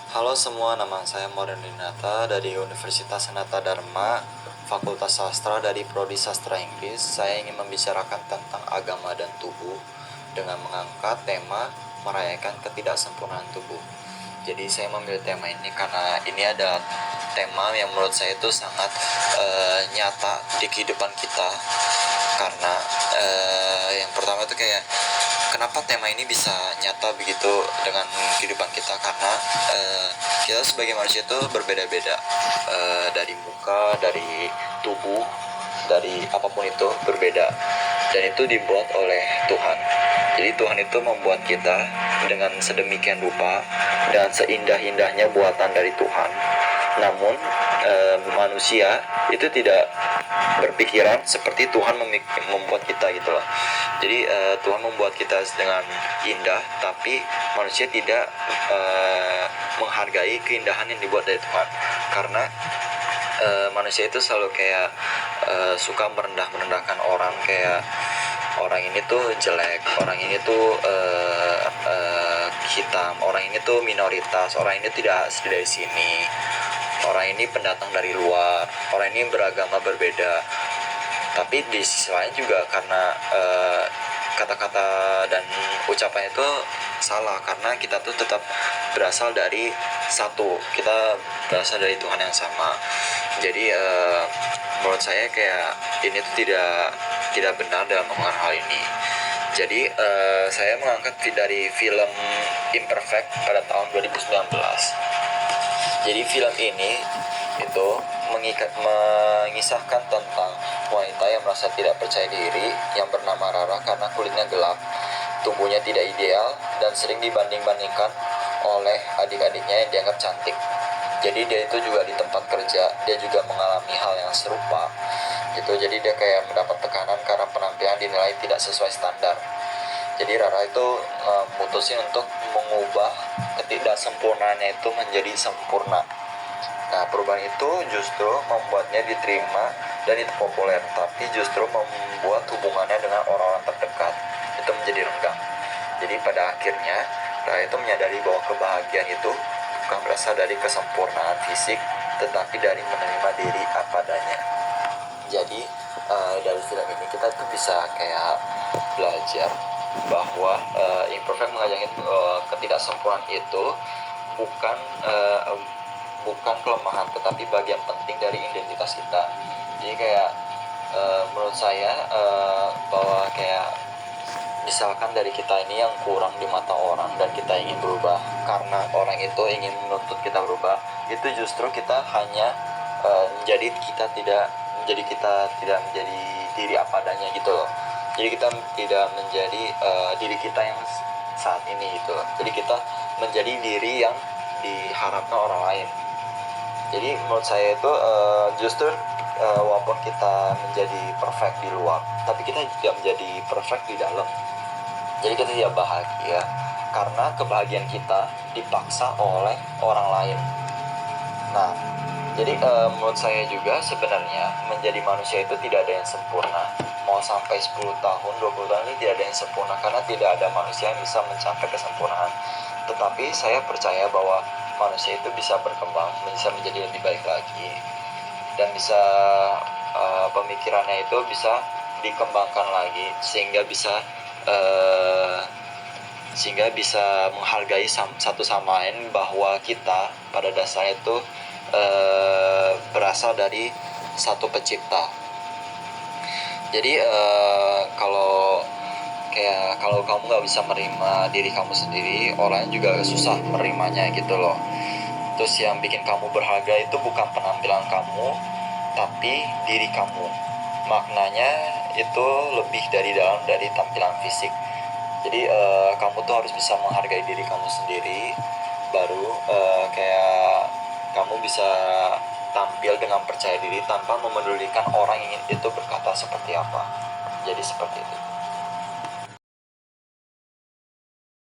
Halo semua, nama saya Moren Dinata dari Universitas Sanata Dharma, Fakultas Sastra dari Prodi Sastra Inggris. Saya ingin membicarakan tentang agama dan tubuh dengan mengangkat tema merayakan ketidaksempurnaan tubuh. Jadi saya memilih tema ini karena ini ada tema yang menurut saya itu sangat nyata di kehidupan kita. Karena yang pertama itu kayak kenapa tema ini bisa nyata begitu dengan kehidupan kita, karena kita sebagai manusia itu berbeda-beda, dari muka, dari tubuh, dari apapun itu berbeda, dan itu dibuat oleh Tuhan. Jadi Tuhan itu membuat kita dengan sedemikian rupa dan seindah-indahnya buatan dari Tuhan. Namun manusia itu tidak berpikiran seperti Tuhan membuat kita gitu loh. Jadi Tuhan membuat kita dengan indah, tapi manusia tidak menghargai keindahan yang dibuat dari Tuhan. Karena manusia itu selalu kayak suka merendahkan orang, kayak orang ini tuh jelek, orang ini tuh hitam, orang ini tuh minoritas, orang ini tidak asli dari sini, orang ini pendatang dari luar, orang ini beragama berbeda. Tapi di sisi lain juga karena kata-kata dan ucapan itu salah, karena kita tuh tetap berasal dari satu, kita berasal dari Tuhan yang sama. Jadi menurut saya kayak ini tuh tidak benar dalam melakukan hal ini. Jadi saya mengangkat dari film Imperfect pada tahun 2019. Jadi film ini itu mengisahkan tentang wanita yang merasa tidak percaya diri yang bernama Rara karena kulitnya gelap, tubuhnya tidak ideal, dan sering dibanding-bandingkan oleh adik-adiknya yang dianggap cantik. Jadi dia itu juga di tempat kerja, dia juga mengalami hal yang serupa gitu. Jadi dia kayak mendapat tekanan karena penampilan dinilai tidak sesuai standar. Jadi Rara itu memutusin untuk mengubah ketidaksempurnaannya itu menjadi sempurna. Nah, perubahan itu justru membuatnya diterima dan itu populer, tapi justru membuat hubungannya dengan orang-orang terdekat itu menjadi renggang. Jadi pada akhirnya Rara itu menyadari bahwa kebahagiaan itu bukan berasal dari kesempurnaan fisik, tetapi dari menerima diri apa adanya. Jadi dari film ini kita tuh bisa kayak belajar bahwa Imperfect mengajarkan ketidaksempurnaan itu bukan bukan kelemahan, tetapi bagian penting dari identitas kita. Jadi kayak menurut saya bahwa kayak misalkan dari kita ini yang kurang di mata orang dan kita ingin berubah karena orang itu ingin menuntut kita berubah, itu justru kita hanya menjadi diri apa adanya gitu loh. Jadi kita tidak menjadi diri kita yang saat ini gitu loh. Jadi kita menjadi diri yang diharapkan orang lain. Jadi menurut saya itu justru walaupun kita menjadi perfect di luar, tapi kita tidak menjadi perfect di dalam. Jadi kita tidak bahagia karena kebahagiaan kita dipaksa oleh orang lain. Nah, jadi menurut saya juga sebenarnya menjadi manusia itu tidak ada yang sempurna. Mau sampai 10 tahun, 20 tahun ini tidak ada yang sempurna, karena tidak ada manusia yang bisa mencapai kesempurnaan. Tetapi saya percaya bahwa manusia itu bisa berkembang, bisa menjadi lebih baik lagi, dan bisa pemikirannya itu bisa dikembangkan lagi sehingga bisa menghargai satu sama lain, bahwa kita pada dasarnya itu berasal dari satu pencipta. Jadi kalau kamu nggak bisa menerima diri kamu sendiri, orang juga susah menerimanya gitu loh. Terus yang bikin kamu berharga itu bukan penampilan kamu, tapi diri kamu. Maknanya itu lebih dari dalam dari tampilan fisik. Jadi kamu tuh harus bisa menghargai diri kamu sendiri, baru kayak kamu bisa tampil dengan percaya diri tanpa memedulikan orang yang itu berkata seperti apa. Jadi seperti itu.